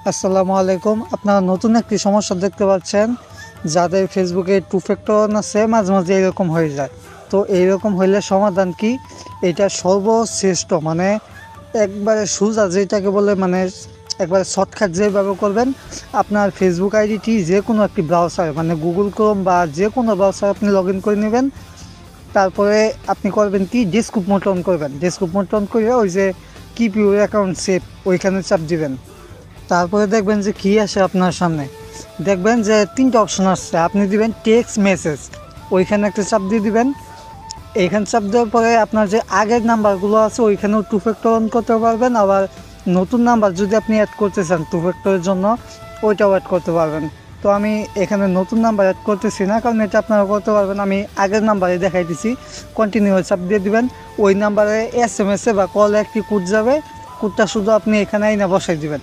আসসালামু আলাইকুম। আপনারা নতুন একটি সমস্যা দেখতে পাচ্ছেন, যাদের ফেসবুকে টু ফ্যাক্টর অন আছে মাঝে মাঝে এরকম হয়ে যায়। তো এইরকম হইলে সমাধান কি? এটা সর্বশ্রেষ্ঠ মানে একবারে সোজা যেটাকে বলে মানে একবারে শর্টকাট যেভাবে করবেন, আপনার ফেসবুক আইডিটি যে কোনো একটি ব্রাউজার মানে গুগল ক্রোম বা যে কোনো ব্রাউজার আপনি লগ ইন করে নেবেন। তারপরে আপনি করবেন কি, ডেস্কটপ মোড অন করবেন। ডেস্কটপ মোড অন করে ওই যে কিপ ইউর অ্যাকাউন্ট সেভ ওইখানে চাপ দিবেন। তারপরে দেখবেন যে কী আসে আপনার সামনে, দেখবেন যে তিনটা অপশন আসছে। আপনি দিবেন টেক্সট মেসেজ, ওইখানে একটা চাপ দিয়ে দিবেন। এইখানে চাপ দেওয়ার পরে আপনার যে আগের নাম্বারগুলো আছে ওইখানেও টু ফ্যাক্টর অন করতে পারবেন। আবার নতুন নাম্বার যদি আপনি অ্যাড করতে চান টু ফ্যাক্টরের জন্য, ওইটাও অ্যাড করতে পারবেন। তো আমি এখানে নতুন নাম্বার অ্যাড করতেছি না, কারণ এটা আপনারা করতে পারবেন। আমি আগের নাম্বারে দেখাই দিছি। কন্টিনিউ চাপ দিয়ে দিবেন। ওই নাম্বারে SMS বা কলে একটি কোড যাবে, কোডটা শুধু আপনি এখানে আইনা বসাই দিবেন।